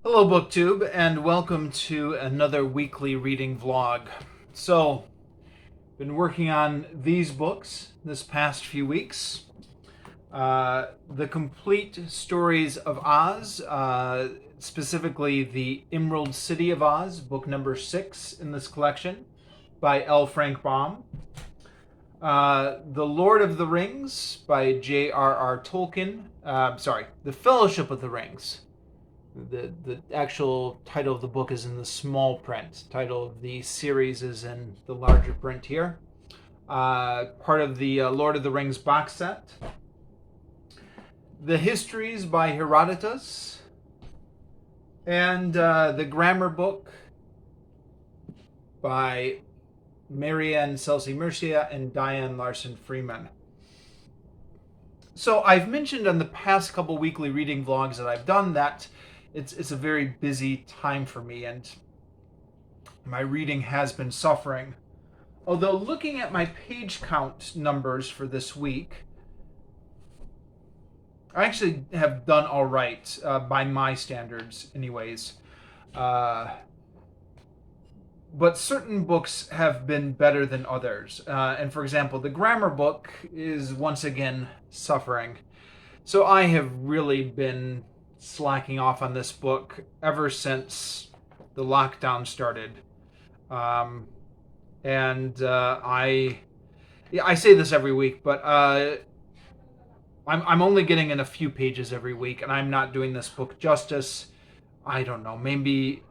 Hello BookTube, and welcome to another weekly reading vlog. So, been working on these books this past few weeks. The Complete Stories of Oz, specifically The Emerald City of Oz, book number 6 in this collection by L. Frank Baum. The Lord of the Rings by J.R.R. Tolkien. The Fellowship of the Rings. The actual title of the book is in the small print. Title of the series is in the larger print here. Part of the Lord of the Rings box set. The Histories by Herodotus. And the grammar book by Marianne, Celce-Murcia, and Diane, Larsen-Freeman. So I've mentioned on the past couple weekly reading vlogs that I've done that it's a very busy time for me, and my reading has been suffering. Although looking at my page count numbers for this week, I actually have done all right by my standards anyways. But certain books have been better than others. And for example, the grammar book is once again suffering. So I have really been slacking off on this book ever since the lockdown started. I say this every week, but I'm only getting in a few pages every week, and I'm not doing this book justice. I don't know, maybe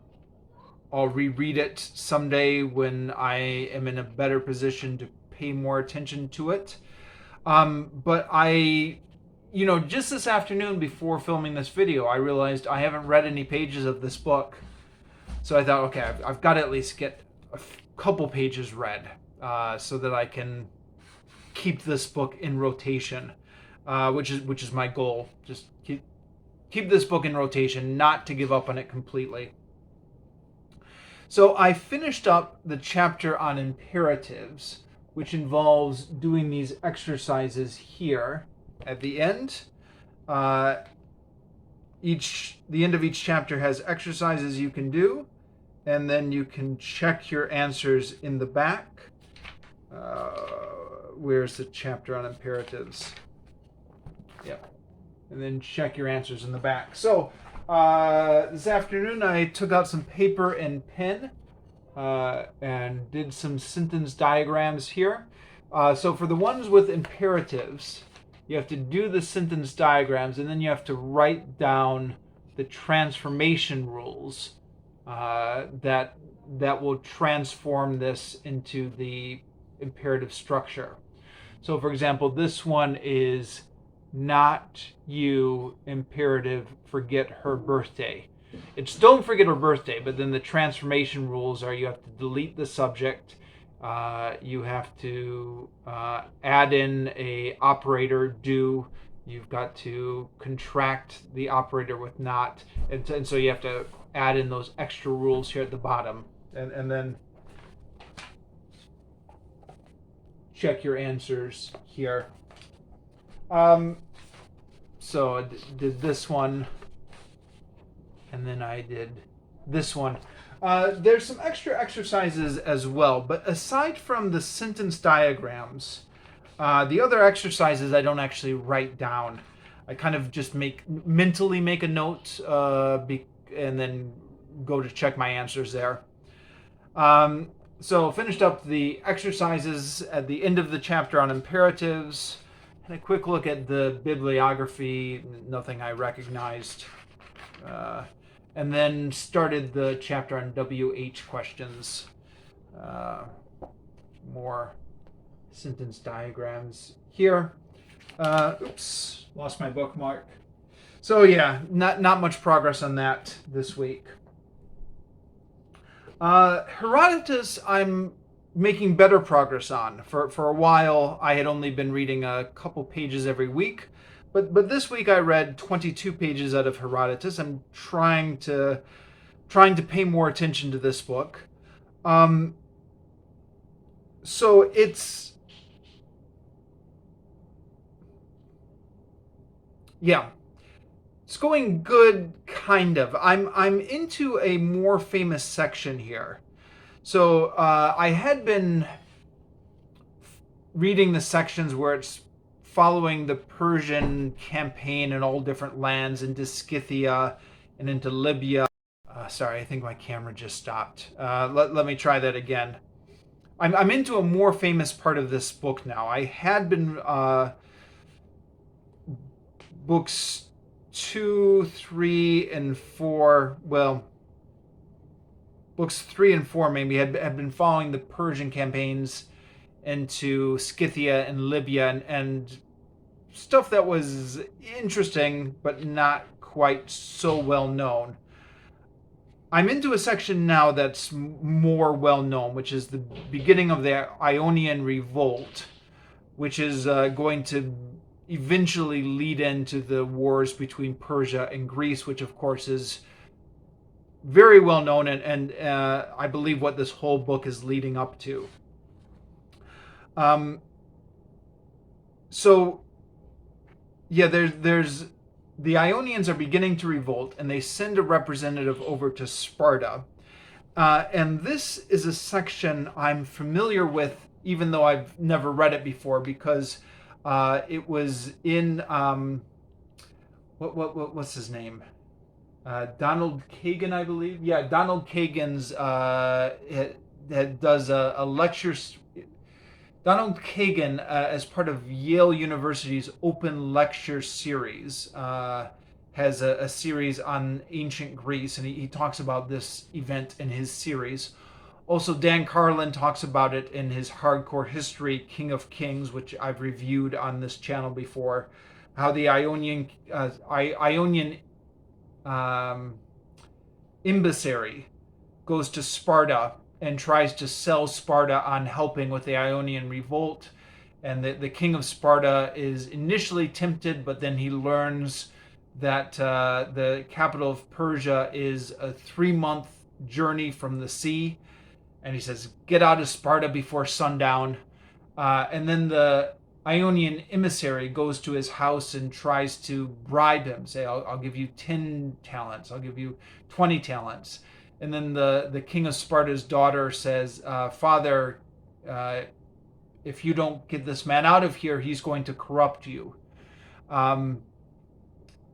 I'll reread it someday when I am in a better position to pay more attention to it. But just this afternoon before filming this video, I realized I haven't read any pages of this book. So I thought, okay, I've got to at least get a couple pages read so that I can keep this book in rotation, which is my goal. Just keep this book in rotation, not to give up on it completely. So I finished up the chapter on imperatives, which involves doing these exercises here at the end. The end of each chapter has exercises you can do, and then you can check your answers in the back. Where's the chapter on imperatives? Yep. And then check your answers in the back. So this afternoon I took out some paper and pen and did some sentence diagrams here. So for the ones with imperatives, you have to do the sentence diagrams, and then you have to write down the transformation rules that will transform this into the imperative structure. So for example, this one is not you, imperative, forget her birthday. It's don't forget her birthday, but then the transformation rules are you have to delete the subject, you have to add in a operator, do, you've got to contract the operator with not, and so you have to add in those extra rules here at the bottom, and then check your answers here. So I did this one, and then I did this one. There's some extra exercises as well, but aside from the sentence diagrams, the other exercises I don't actually write down. I kind of just mentally make a note, and then go to check my answers there. So finished up the exercises at the end of the chapter on imperatives. And a quick look at the bibliography, nothing I recognized. And then started the chapter on WH questions. More sentence diagrams here. Oops, lost my bookmark. So yeah, not much progress on that this week. Herodotus, I'm making better progress on. For a while, I had only been reading a couple pages every week, but this week I read 22 pages out of Herodotus. I'm trying to pay more attention to this book. So it's It's going good, kind of. I'm into a more famous section here. So I had been reading the sections where it's following the Persian campaign in all different lands, into Scythia and into Libya. Sorry, I think my camera just stopped. Let me try that again. I'm into a more famous part of this book now. I had been books 2, 3, and 4. Well, books 3 and 4 maybe had been following the Persian campaigns into Scythia and Libya and stuff that was interesting but not quite so well known. I'm into a section now that's more well known, which is the beginning of the Ionian Revolt, which is going to eventually lead into the wars between Persia and Greece, which of course is very well known and I believe what this whole book is leading up to. So yeah, there's the Ionians are beginning to revolt, and they send a representative over to Sparta. And this is a section I'm familiar with, even though I've never read it before, because it was in what's his name? Donald Kagan, I believe. Yeah, Donald Kagan's does a lecture. Donald Kagan, as part of Yale University's Open Lecture Series, has a series on ancient Greece, and he talks about this event in his series. Also, Dan Carlin talks about it in his Hardcore History, King of Kings, which I've reviewed on this channel before, how the Ionian emissary goes to Sparta and tries to sell Sparta on helping with the Ionian revolt. And the king of Sparta is initially tempted, but then he learns that the capital of Persia is a 3-month journey from the sea. And he says, get out of Sparta before sundown. And then the Ionian emissary goes to his house and tries to bribe him, say, I'll give you 10 talents, I'll give you 20 talents. And then the king of Sparta's daughter says, Father, if you don't get this man out of here, he's going to corrupt you. And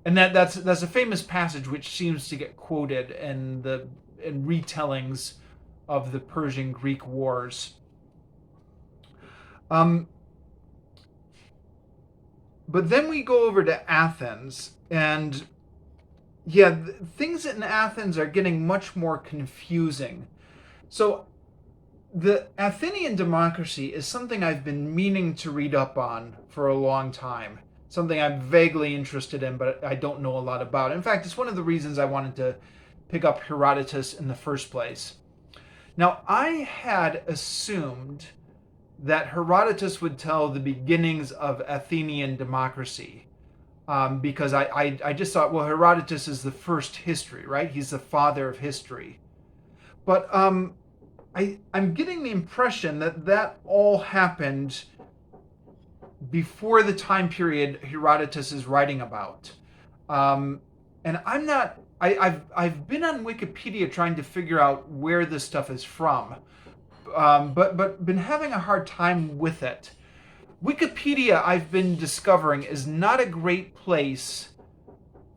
that's a famous passage which seems to get quoted in retellings of the Persian-Greek wars. But then we go over to Athens, and yeah, things in Athens are getting much more confusing. So the Athenian democracy is something I've been meaning to read up on for a long time. Something I'm vaguely interested in, but I don't know a lot about. In fact, it's one of the reasons I wanted to pick up Herodotus in the first place. Now, I had assumed that Herodotus would tell the beginnings of Athenian democracy. Because I just thought, well, Herodotus is the first history, right? He's the father of history. But I'm getting the impression that all happened before the time period Herodotus is writing about. And I'm not, I've been on Wikipedia trying to figure out where this stuff is from, but been having a hard time with it. Wikipedia, I've been discovering, is not a great place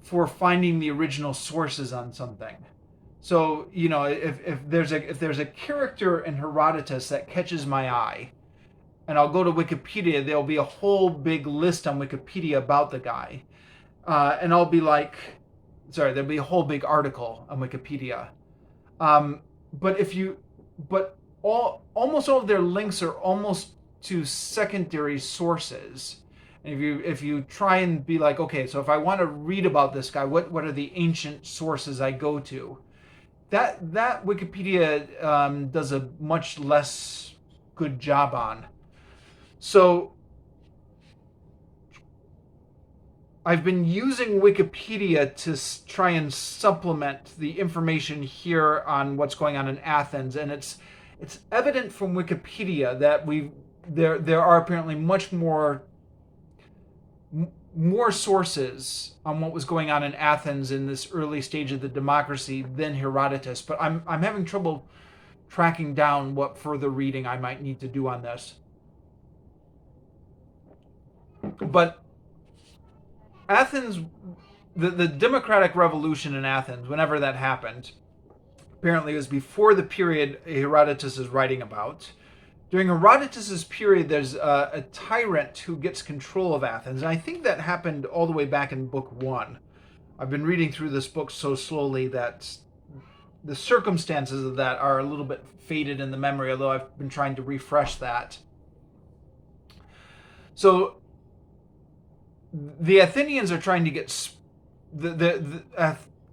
for finding the original sources on something. So, you know, if there's a character in Herodotus that catches my eye, and I'll go to Wikipedia, there'll be a whole big list on Wikipedia about the guy. And I'll be like, there'll be a whole big article on Wikipedia. But almost all of their links are almost to secondary sources. And if you try and be like, okay, so if I want to read about this guy, what are the ancient sources I go to? That Wikipedia does a much less good job on. So I've been using Wikipedia to try and supplement the information here on what's going on in Athens, and it's evident from Wikipedia that there are apparently much more more sources on what was going on in Athens in this early stage of the democracy than Herodotus, but I'm having trouble tracking down what further reading I might need to do on this. But Athens, the democratic revolution in Athens, whenever that happened, apparently it was before the period Herodotus is writing about. During Herodotus' period, there's a tyrant who gets control of Athens, and I think that happened all the way back in Book 1. I've been reading through this book so slowly that the circumstances of that are a little bit faded in the memory, although I've been trying to refresh that. So the Athenians are trying to get...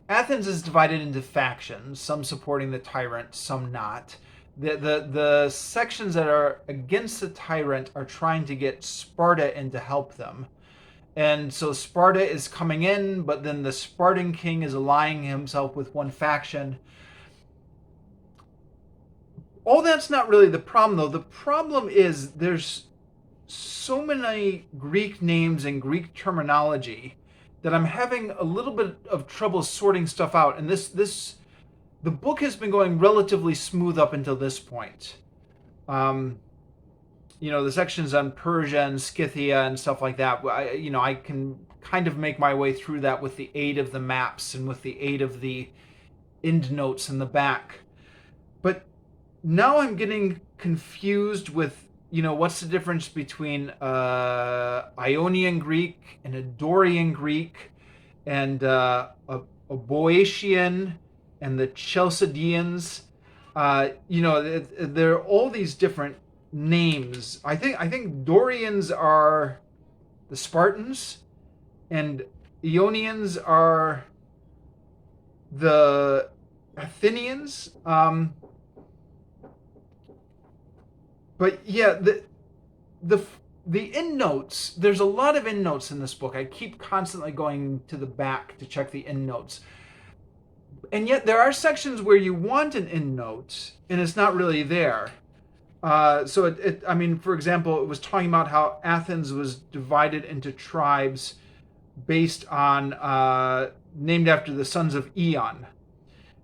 Athens is divided into factions, some supporting the tyrant, some not. The sections that are against the tyrant are trying to get Sparta in to help them. And so Sparta is coming in, but then the Spartan king is allying himself with one faction. All that's not really the problem, though. The problem is there's so many Greek names and Greek terminology that I'm having a little bit of trouble sorting stuff out. And the book has been going relatively smooth up until this point. The sections on Persia and Scythia and stuff like that, I can kind of make my way through that with the aid of the maps and with the aid of the endnotes in the back. But now I'm getting confused with, what's the difference between Ionian Greek and a Dorian Greek and a Boeotian and the Chalcidians. There are all these different names. I think Dorians are the Spartans, and Ionians are the Athenians. But yeah, the endnotes. There's a lot of endnotes in this book. I keep constantly going to the back to check the endnotes. And yet there are sections where you want an endnote, and it's not really there. For example, it was talking about how Athens was divided into tribes based on, named after the sons of Aeon.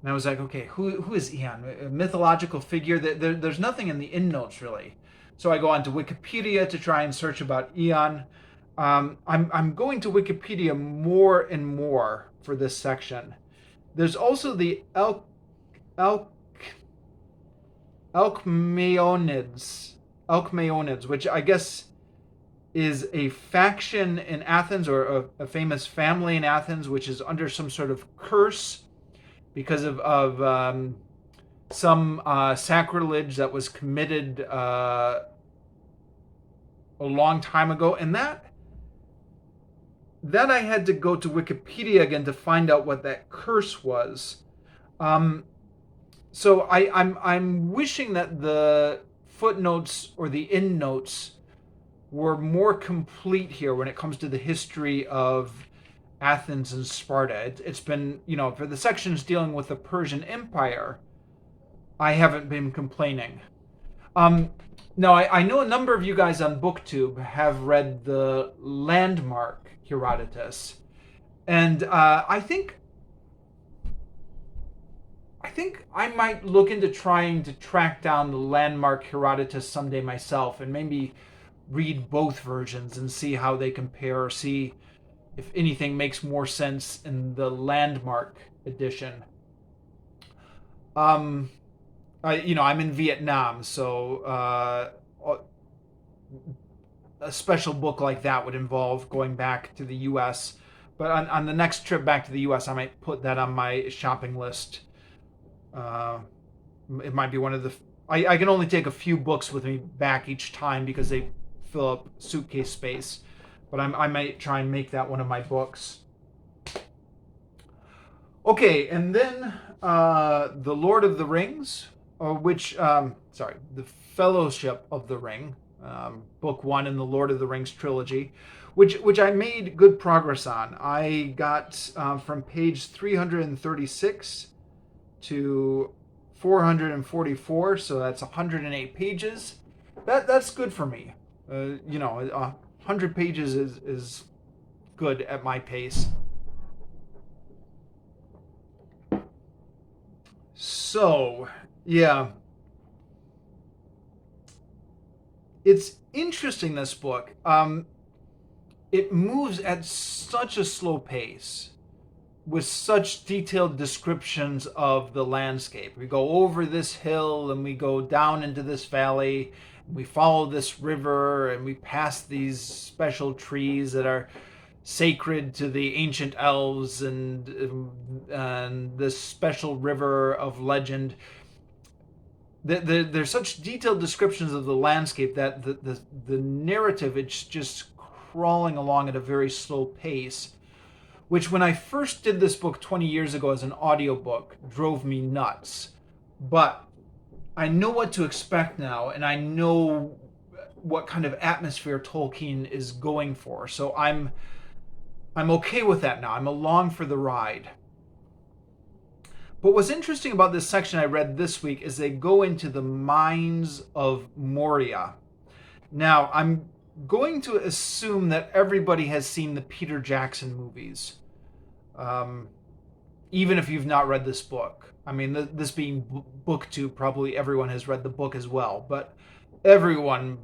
And I was like, okay, who is Aeon? A mythological figure? There's nothing in the endnotes, really. So I go on to Wikipedia to try and search about Aeon. I'm going to Wikipedia more and more for this section. There's also the Alcmaeonids, which I guess is a faction in Athens, or a famous family in Athens, which is under some sort of curse because of some sacrilege that was committed a long time ago. And that I had to go to Wikipedia again to find out what that curse was. So I'm wishing that the footnotes or the endnotes were more complete here when it comes to the history of Athens and Sparta. It's been, for the sections dealing with the Persian Empire, I haven't been complaining. Now, I know a number of you guys on BookTube have read the Landmark Herodotus, and I think I might look into trying to track down the Landmark Herodotus someday myself, and maybe read both versions and see how they compare, or see if anything makes more sense in the Landmark edition. I'm in Vietnam, so a special book like that would involve going back to the U.S. But on the next trip back to the U.S., I might put that on my shopping list. It might be one of the... I can only take a few books with me back each time because they fill up suitcase space. But I might try and make that one of my books. Okay, and then The Lord of the Rings, The Fellowship of the Ring, book 1 in the Lord of the Rings trilogy, which I made good progress on. I got from page 336 to 444, so that's 108 pages. That's good for me. 100 pages is good at my pace. So, yeah. It's interesting, this book. It moves at such a slow pace with such detailed descriptions of the landscape. We go over this hill and we go down into this valley. We follow this river and we pass these special trees that are sacred to the ancient elves and this special river of legend. There's such detailed descriptions of the landscape that the narrative, it's just crawling along at a very slow pace, which when I first did this book 20 years ago as an audiobook drove me nuts. But I know what to expect now, and I know what kind of atmosphere Tolkien is going for. So I'm okay with that now. I'm along for the ride. But what's interesting about this section I read this week is they go into the mines of Moria. Now, I'm going to assume that everybody has seen the Peter Jackson movies, even if you've not read this book. I mean, this being book 2, probably everyone has read the book as well, but everyone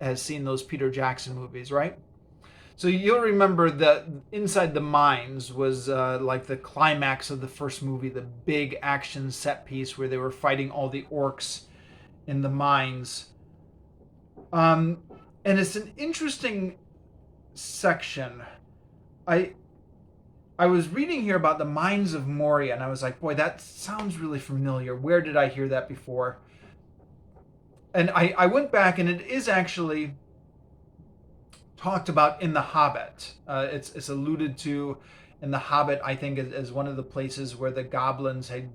has seen those Peter Jackson movies, right? So you'll remember that inside the mines was like the climax of the first movie, the big action set piece where they were fighting all the orcs in the mines. And it's an interesting section. I was reading here about the mines of Moria, and I was like, boy, that sounds really familiar. Where did I hear that before? And I went back, and it is actually talked about in The Hobbit. It's alluded to in The Hobbit, I think, as one of the places where the goblins had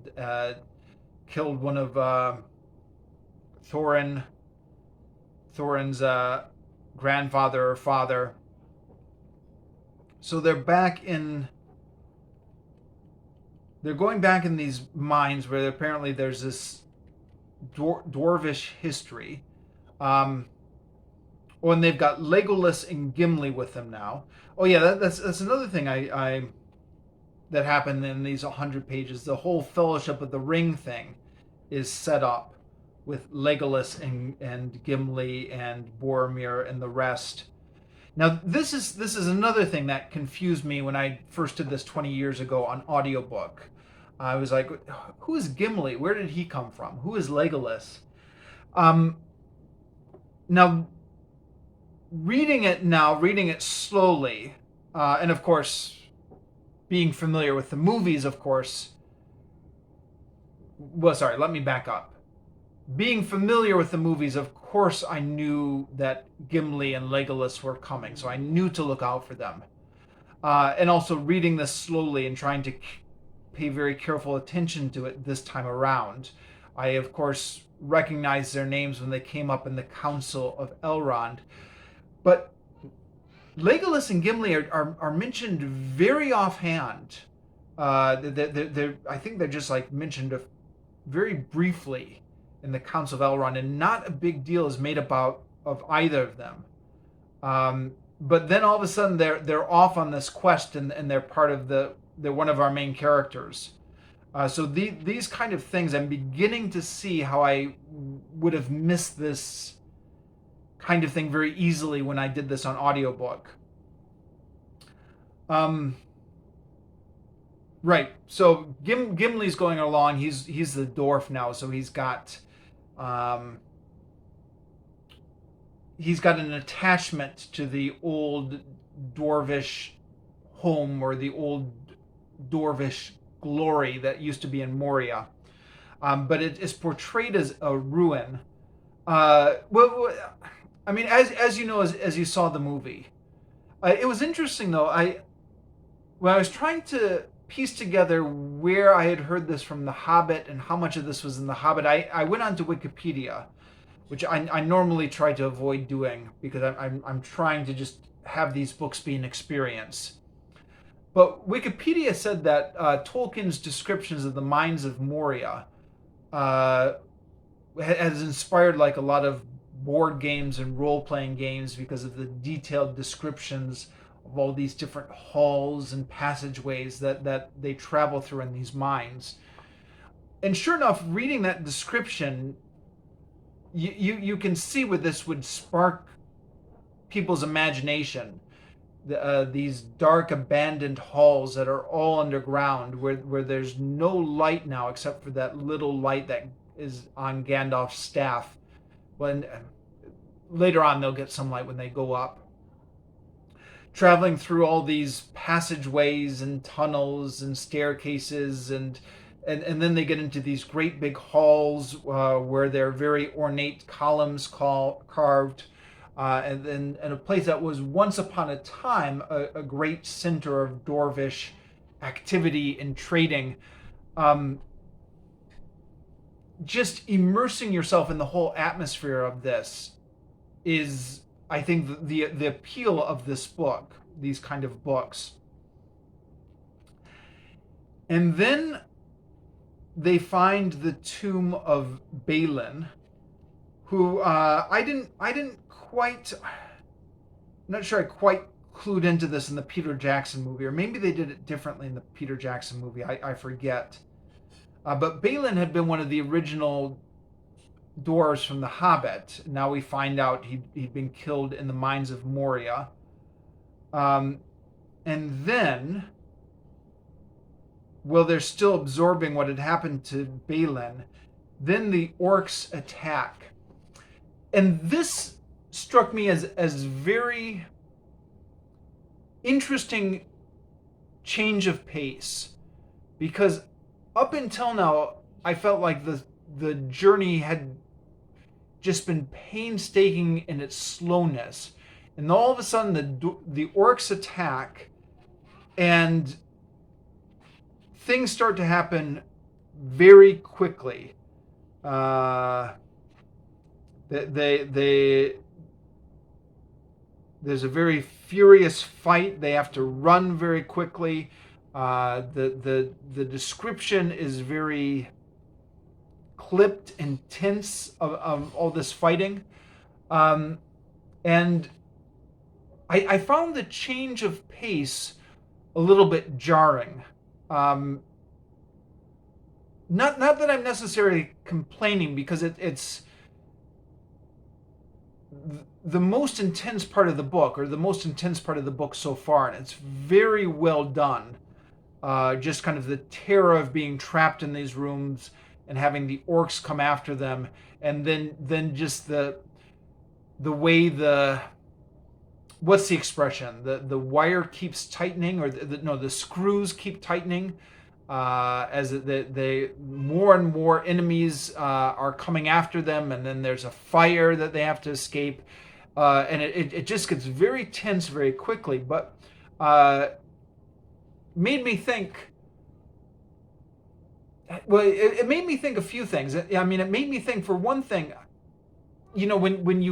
killed one of Thorin's grandfather or father. So they're going back in these mines where apparently there's this dwarvish history. And they've got Legolas and Gimli with them now. Oh yeah, that's another thing that happened in these 100 pages. The whole Fellowship of the Ring thing is set up with Legolas and Gimli and Boromir and the rest. Now, this is another thing that confused me when I first did this 20 years ago on audiobook. I was like, who is Gimli? Where did he come from? Who is Legolas? Now, reading it slowly, and of course, being familiar with the movies, of course. Well, sorry, let me back up. Being familiar with the movies, of course, I knew that Gimli and Legolas were coming, so I knew to look out for them. And also reading this slowly and trying to pay very careful attention to it this time around. I, of course, recognized their names when they came up in the Council of Elrond. But Legolas and Gimli are mentioned very offhand. I think they're just like mentioned very briefly in the Council of Elrond, and not a big deal is made of either of them. But then all of a sudden they're off on this quest, and they're part of they're one of our main characters. So these kind of things, I'm beginning to see how I would have missed this kind of thing very easily when I did this on audiobook. Right. So Gimli's going along. He's the dwarf now, so he's got an attachment to the old dwarvish home, or the old dwarvish glory that used to be in Moria. But it is portrayed as a ruin. Well, I mean, as you know, as you saw the movie, it was interesting though. When I was trying to piece together where I had heard this from The Hobbit and how much of this was in The Hobbit, I went onto Wikipedia, which I normally try to avoid doing because I'm trying to just have these books be an experience. But Wikipedia said that Tolkien's descriptions of the mines of Moria has inspired like a lot of board games and role-playing games because of the detailed descriptions of all these different halls and passageways that they travel through in these mines. And sure enough, reading that description, you can see where this would spark people's imagination. These dark abandoned halls that are all underground, where there's no light now except for that little light that is on Gandalf's staff. When later on they'll get some light when they go up. Traveling through all these passageways and tunnels and staircases, and then they get into these great big halls where there are very ornate columns carved. And a place that was once upon a time a great center of dwarvish activity and trading. Just immersing yourself in the whole atmosphere of this is, I think, the appeal of this book, these kind of books. And then they find the tomb of Balin, who I didn't quite, I'm not sure I quite clued into this in the Peter Jackson movie, or maybe they did it differently in the Peter Jackson movie, I forget. But Balin had been one of the original dwarves from the Hobbit. Now we find out he'd been killed in the mines of Moria. And then, well, they're still absorbing what had happened to Balin. Then the orcs attack. And this struck me as very interesting change of pace, because up until now I felt like the journey had just been painstaking in its slowness, and all of a sudden the orcs attack and things start to happen very quickly. There's a very furious fight. They have to run very quickly. The description is very clipped and tense of all this fighting. And I found the change of pace a little bit jarring. Not that I'm necessarily complaining, because it's the most intense part of the book, or the most intense part of the book so far, and it's very well done. Just kind of the terror of being trapped in these rooms and having the orcs come after them, and then just the way what's the expression? The wire keeps tightening, or the screws keep tightening, as they more and more enemies are coming after them, and then there's a fire that they have to escape, and it just gets very tense very quickly. But made me think. Well, it made me think a few things. I mean, it made me think, for one thing, when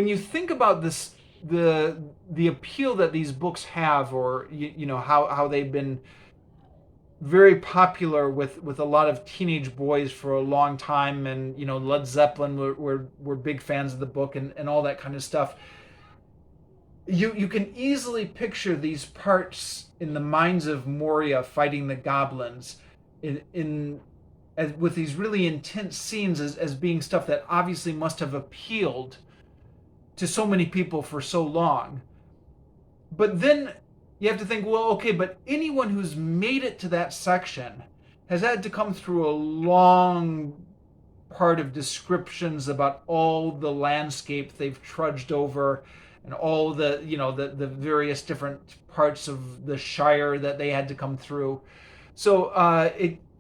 you think about this, the appeal that these books have, or how they've been very popular with a lot of teenage boys for a long time, and Led Zeppelin were big fans of the book, and all that kind of stuff. You can easily picture these parts in the mines of Moria fighting the goblins with these really intense scenes as being stuff that obviously must have appealed to so many people for so long. But then you have to think, well, okay, but anyone who's made it to that section has had to come through a long part of descriptions about all the landscape they've trudged over, and all the various different parts of the Shire that they had to come through. So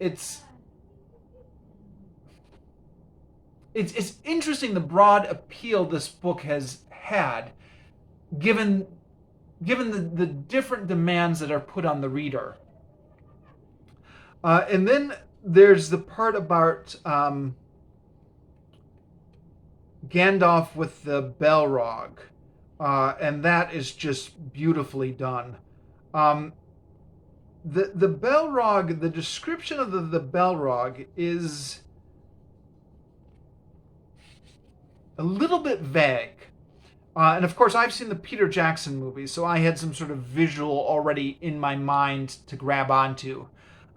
it's interesting the broad appeal this book has had, given the different demands that are put on the reader. And then there's the part about Gandalf with the Balrog. And that is just beautifully done. The Balrog, the description of the Balrog is a little bit vague. And of course, I've seen the Peter Jackson movies, so I had some sort of visual already in my mind to grab onto.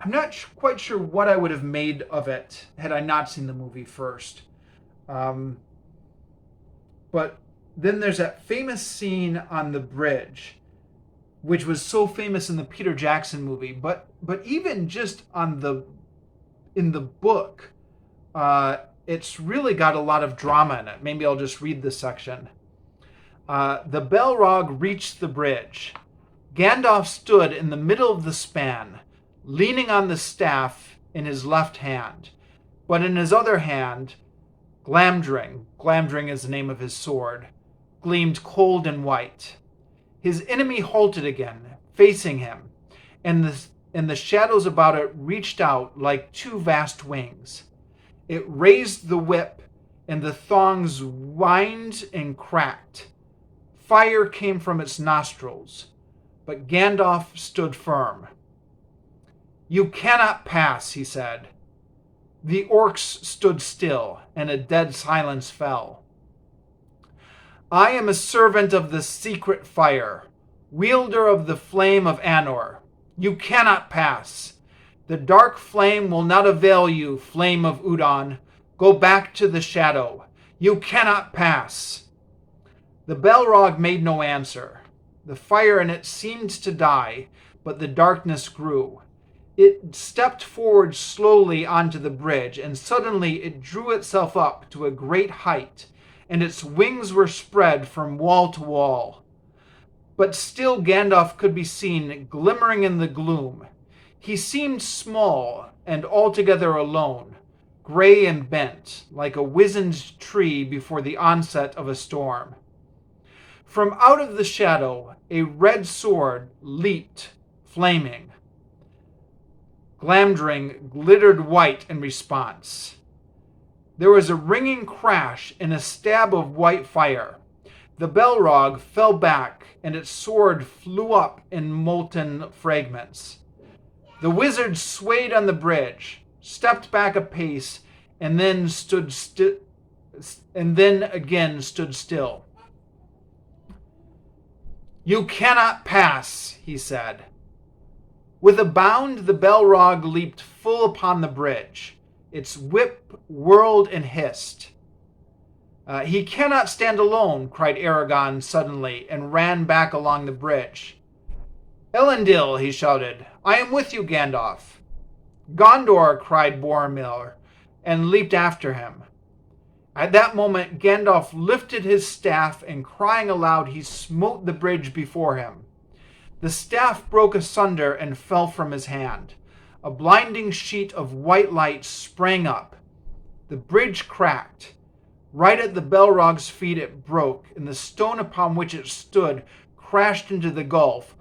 I'm not quite sure what I would have made of it had I not seen the movie first. But then there's that famous scene on the bridge, which was so famous in the Peter Jackson movie, but even just in the book, it's really got a lot of drama in it. Maybe I'll just read this section. The Balrog reached the bridge. Gandalf stood in the middle of the span, leaning on the staff in his left hand, but in his other hand, Glamdring is the name of his sword, gleamed cold and white. His enemy halted again, facing him, and the shadows about it reached out like two vast wings. It raised the whip, and the thongs whined and cracked. Fire came from its nostrils, but Gandalf stood firm. "You cannot pass," he said. The orcs stood still, and a dead silence fell. "I am a servant of the secret fire, wielder of the flame of Anor. You cannot pass. The dark flame will not avail you, flame of Udon. Go back to the shadow. You cannot pass." The Balrog made no answer. The fire in it seemed to die, but the darkness grew. It stepped forward slowly onto the bridge, and suddenly it drew itself up to a great height, and its wings were spread from wall to wall. But still Gandalf could be seen glimmering in the gloom. He seemed small and altogether alone, gray and bent, like a wizened tree before the onset of a storm. From out of the shadow, a red sword leaped, flaming. Glamdring glittered white in response. There was a ringing crash and a stab of white fire. The Balrog fell back, and its sword flew up in molten fragments. The wizard swayed on the bridge, stepped back a pace, and then again stood still. "You cannot pass," he said. With a bound, the Balrog leaped full upon the bridge. Its whip whirled and hissed. "He cannot stand alone," cried Aragorn suddenly, and ran back along the bridge. "Elendil," he shouted, "I am with you, Gandalf." "Gondor," cried Boromir, and leaped after him. At that moment, Gandalf lifted his staff, and crying aloud, he smote the bridge before him. The staff broke asunder and fell from his hand. A blinding sheet of white light sprang up. The bridge cracked. Right at the Balrog's feet it broke, and the stone upon which it stood crashed into the gulf,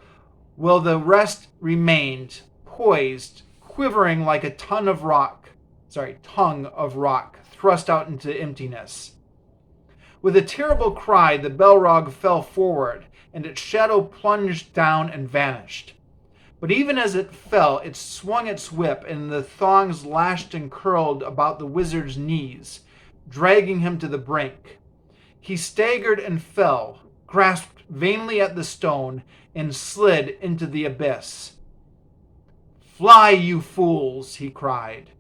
while the rest remained poised, quivering like a tongue of rock thrust out into emptiness. With a terrible cry, the Balrog fell forward, and its shadow plunged down and vanished. But even as it fell, it swung its whip, and the thongs lashed and curled about the wizard's knees, dragging him to the brink. He staggered and fell, grasped vainly at the stone, and slid into the abyss. "Fly, you fools!" he cried,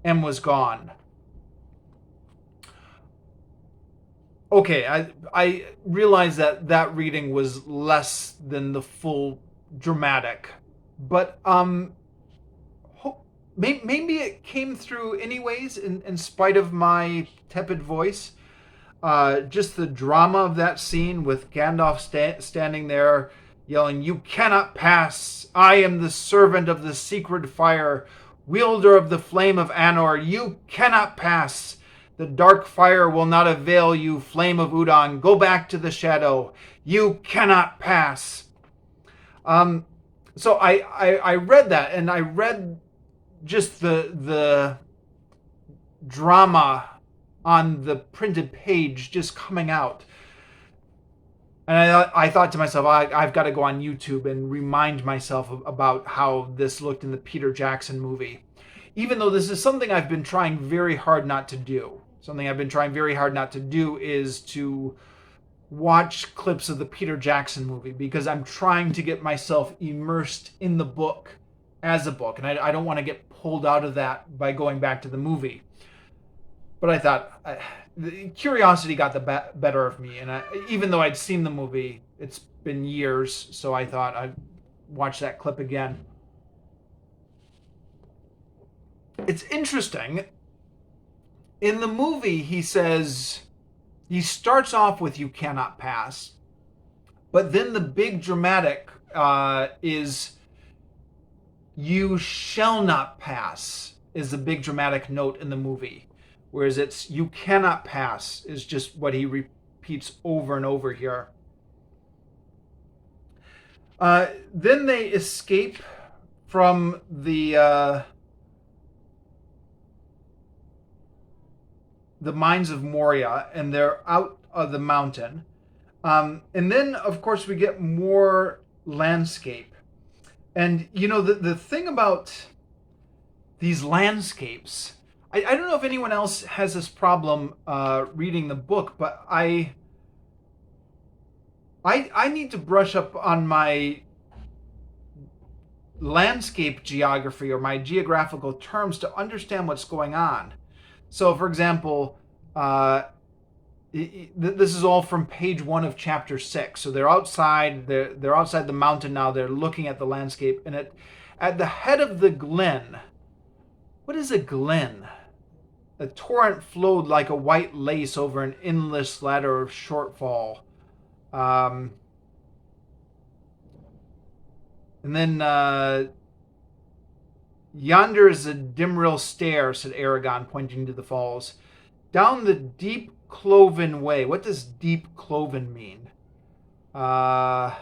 and was gone. Okay, I realize that reading was less than the full dramatic, but maybe it came through anyways in spite of my tepid voice. Just the drama of that scene with Gandalf standing there yelling, "You cannot pass! I am the servant of the secret fire, wielder of the flame of Anor. You cannot pass! The dark fire will not avail you, flame of Udon. Go back to the shadow. You cannot pass." So I read that, and I read just the drama on the printed page just coming out. And I thought to myself, I've got to go on YouTube and remind myself about how this looked in the Peter Jackson movie. Even though this is something I've been trying very hard not to do. Something I've been trying very hard not to do is to watch clips of the Peter Jackson movie, because I'm trying to get myself immersed in the book as a book, and I don't want to get pulled out of that by going back to the movie. But I thought the curiosity got the better of me, and even though I'd seen the movie, it's been years, so I thought I'd watch that clip again. It's interesting. In the movie, he starts off with "you cannot pass," but then the big dramatic is "you shall not pass" is the big dramatic note in the movie. Whereas it's "you cannot pass" is just what he repeats over and over here. Then they escape from the mines of Moria, and they're out of the mountain. And then, of course, we get more landscape. And, you know, the thing about these landscapes, I don't know if anyone else has this problem reading the book, but I need to brush up on my landscape geography or my geographical terms to understand what's going on. So, for example, this is all from page 1 of chapter 6. So they're outside. They're outside the mountain now. They're looking at the landscape, and at the head of the glen. What is a glen? A torrent flowed like a white lace over an endless ladder of shortfall. And then "Yonder is a Dimrill stair," said Aragon, pointing to the falls. "Down the deep cloven way." What does deep cloven mean? To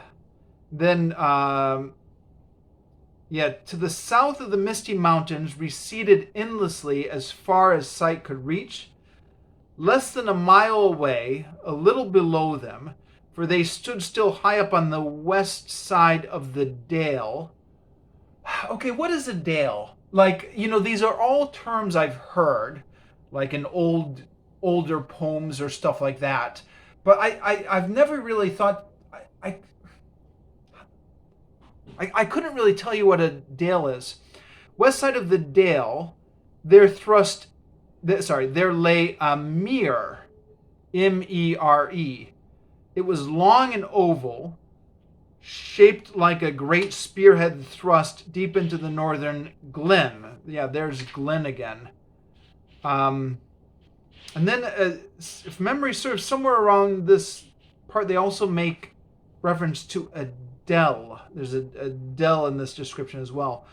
the south of the misty mountains receded endlessly as far as sight could reach. Less than a mile away, a little below them, for they stood still high up on the west side of the dale. Okay, what is a dale? Like, you know, these are all terms I've heard, like in older poems or stuff like that. But I've never really thought, I couldn't really tell you what a dale is. West side of the dale, there lay a mere, M-E-R-E. It was long and oval, shaped like a great spearhead thrust deep into the northern glen. Yeah, there's glen again. And then, if memory serves, somewhere around this part, they also make reference to a dell. There's a dell in this description as well.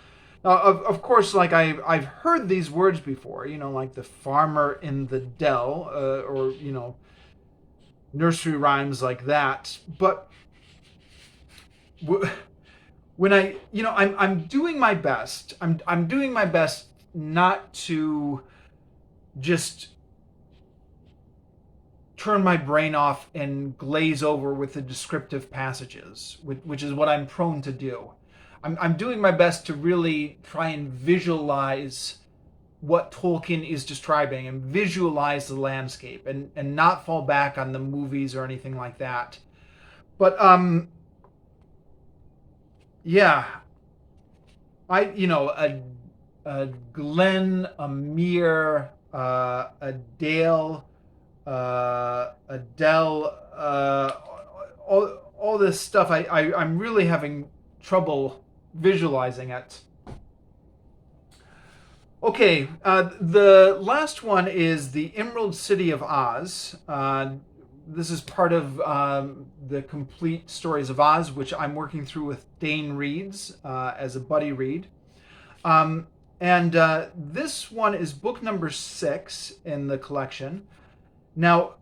Now, of course, like I've heard these words before, you know, like the farmer in the dell, or, you know, nursery rhymes like that. But when I'm doing my best. I'm doing my best not to just turn my brain off and glaze over with the descriptive passages, which is what I'm prone to do. I'm doing my best to really try and visualize what Tolkien is describing and visualize the landscape and not fall back on the movies or anything like that. But a glen, a mere, a dale, a dell, all this stuff. I'm really having trouble visualizing it. Okay, the last one is the Emerald City of Oz. This is part of the complete Stories of Oz, which I'm working through with Dane Reads as a buddy read. And this one is book number 6 in the collection. Now,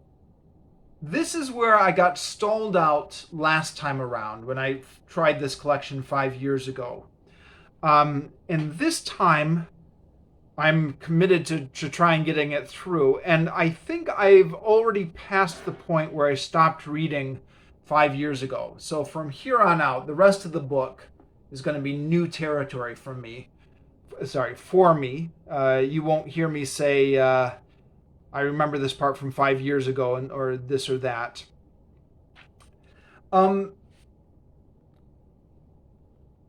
this is where I got stalled out last time around when I tried this collection 5 years ago. And this time, I'm committed to try and getting it through. And I think I've already passed the point where I stopped reading 5 years ago. So from here on out, the rest of the book is going to be new territory for me. You won't hear me say, I remember this part from 5 years ago, or this or that.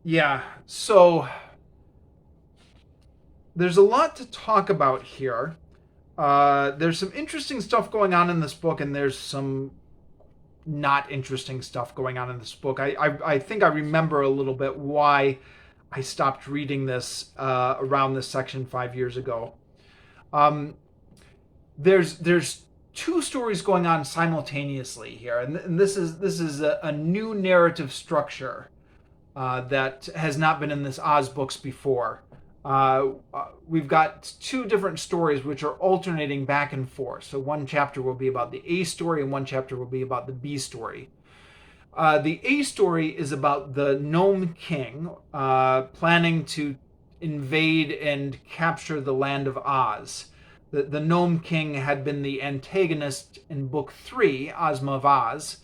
Yeah, so there's a lot to talk about here. There's some interesting stuff going on in this book, and there's some not interesting stuff going on in this book. I think I remember a little bit why I stopped reading this around this section 5 years ago. There's two stories going on simultaneously here, and this is a new narrative structure that has not been in this Oz books before. We've got two different stories which are alternating back and forth. So one chapter will be about the A story and one chapter will be about the B story. The A story is about the Gnome King planning to invade and capture the land of Oz. The Gnome King had been the antagonist in Book 3, Ozma of Oz.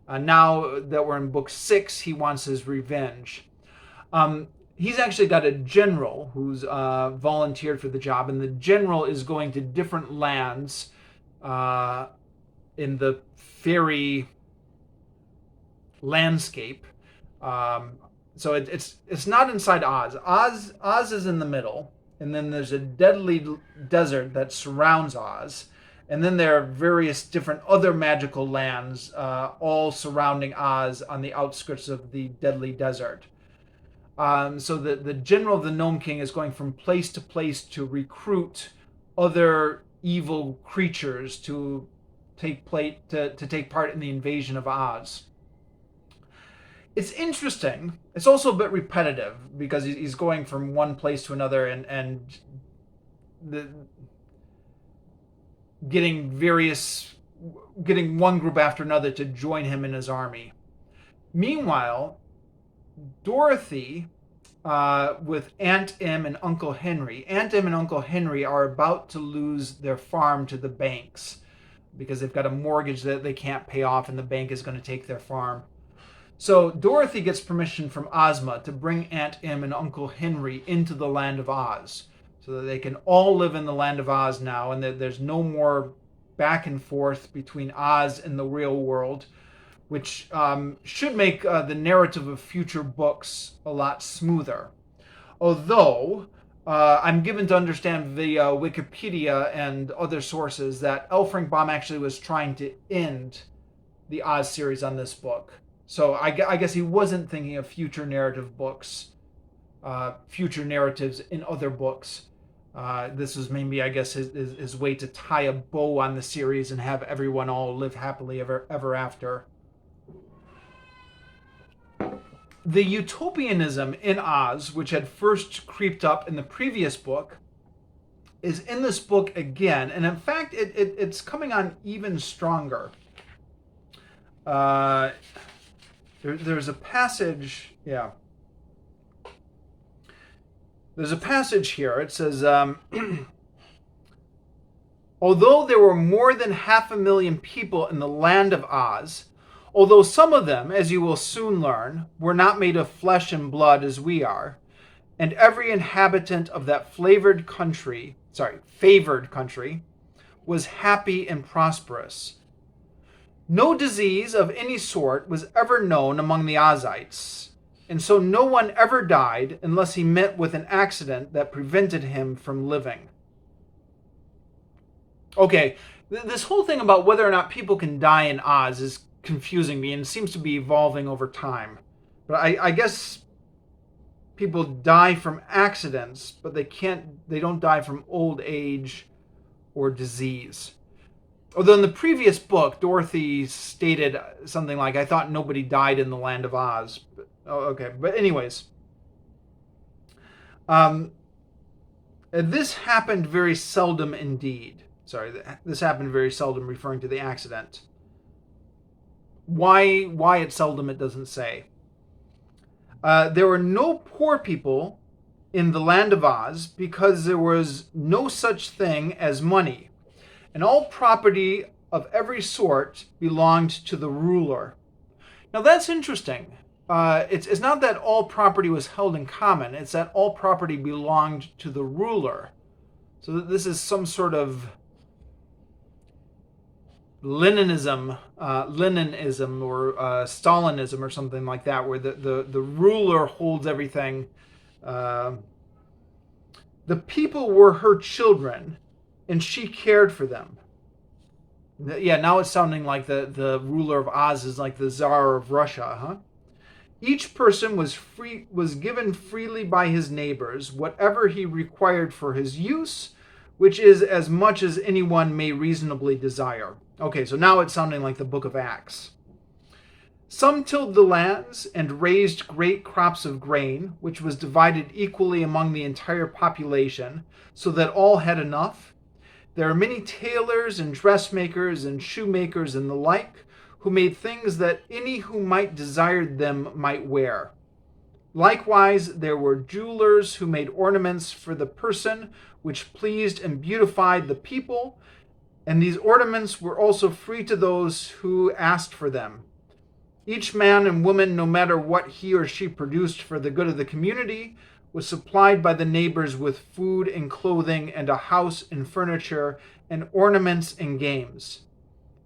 Now that we're in Book 6, he wants his revenge. He's actually got a general who's volunteered for the job, and the general is going to different lands in the fairy landscape. So it's not inside Oz. Oz is in the middle, and then there's a deadly desert that surrounds Oz, and then there are various different other magical lands all surrounding Oz on the outskirts of the deadly desert. So the general of the Gnome King is going from place to place to recruit other evil creatures to take part in the invasion of Oz. It's interesting. It's also a bit repetitive because he's going from one place to another and getting one group after another to join him in his army. Meanwhile, Dorothy, with Aunt Em and Uncle Henry. Aunt Em and Uncle Henry are about to lose their farm to the banks because they've got a mortgage that they can't pay off and the bank is going to take their farm. So Dorothy gets permission from Ozma to bring Aunt Em and Uncle Henry into the land of Oz so that they can all live in the land of Oz now, and that there's no more back and forth between Oz and the real world, which should make the narrative of future books a lot smoother. Although, I'm given to understand via Wikipedia and other sources that L. Frank Baum actually was trying to end the Oz series on this book. So I guess he wasn't thinking of future narrative books, future narratives in other books. This was maybe, I guess, his way to tie a bow on the series and have everyone all live happily ever after. The utopianism in Oz, which had first creeped up in the previous book, is in this book again. And in fact, it's coming on even stronger. There's a passage, yeah. There's a passage here. It says, although there were more than 500,000 people in the land of Oz, although some of them, as you will soon learn, were not made of flesh and blood as we are, and every inhabitant of that favored country was happy and prosperous. No disease of any sort was ever known among the Ozites, and so no one ever died unless he met with an accident that prevented him from living. Okay, this whole thing about whether or not people can die in Oz is confusing me and seems to be evolving over time. But I guess people die from accidents, but they don't die from old age or disease. Although in the previous book, Dorothy stated something like, I thought nobody died in the land of Oz. But anyways. This happened very seldom indeed. This happened very seldom, referring to the accident. Why it's seldom, it doesn't say. There were no poor people in the land of Oz because there was no such thing as money. And all property of every sort belonged to the ruler. Now that's interesting. It's not that all property was held in common. It's that all property belonged to the ruler. So this is some sort of Leninism or Stalinism or something like that, where the ruler holds everything. The people were her children, and she cared for them. Yeah, now it's sounding like the ruler of Oz is like the Tsar of Russia, huh? Each person was given freely by his neighbors whatever he required for his use, which is as much as anyone may reasonably desire. Okay, so now it's sounding like the Book of Acts. Some tilled the lands and raised great crops of grain, which was divided equally among the entire population, so that all had enough. There are many tailors and dressmakers and shoemakers and the like, who made things that any who might desire them might wear. Likewise, there were jewelers who made ornaments for the person, which pleased and beautified the people, and these ornaments were also free to those who asked for them. Each man and woman, no matter what he or she produced for the good of the community, was supplied by the neighbors with food and clothing and a house and furniture and ornaments and games.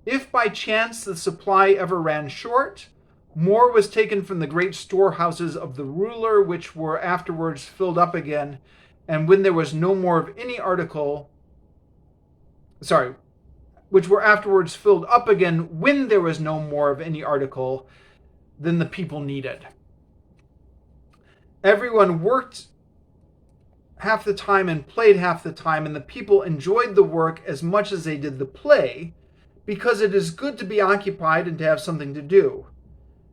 If by chance the supply ever ran short, more was taken from the great storehouses of the ruler, which were afterwards filled up again, and when there was no more of any article, which were afterwards filled up again when there was no more of any article than the people needed. Everyone worked half the time and played half the time, and the people enjoyed the work as much as they did the play, because it is good to be occupied and to have something to do.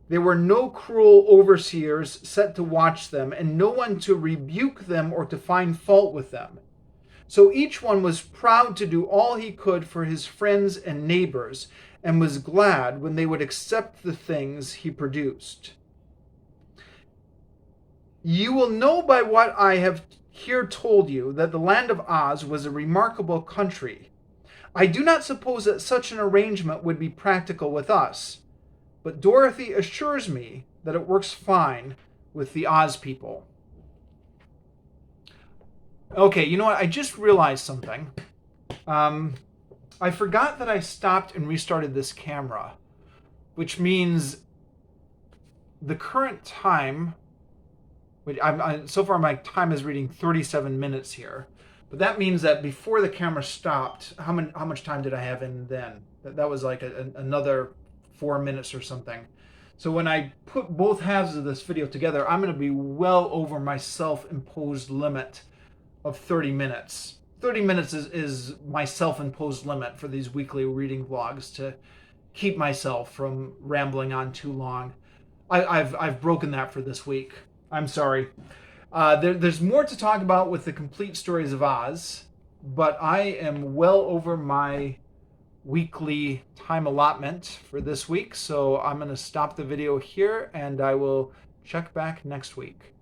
There were no cruel overseers set to watch them, and no one to rebuke them or to find fault with them. So each one was proud to do all he could for his friends and neighbors, and was glad when they would accept the things he produced. You will know by what I have here told you that the land of Oz was a remarkable country. I do not suppose that such an arrangement would be practical with us, but Dorothy assures me that it works fine with the Oz people. Okay, you know what? I just realized something. I forgot that I stopped and restarted this camera, which means the current time, so far my time is reading 37 minutes here, but that means that before the camera stopped, how much time did I have in then? That was like another 4 minutes or something. So when I put both halves of this video together, I'm going to be well over my self-imposed limit of 30 minutes. 30 minutes is my self-imposed limit for these weekly reading vlogs, to keep myself from rambling on too long. I've broken that for this week. I'm sorry. There's more to talk about with the complete stories of Oz, but I am well over my weekly time allotment for this week, so I'm going to stop the video here, and I will check back next week.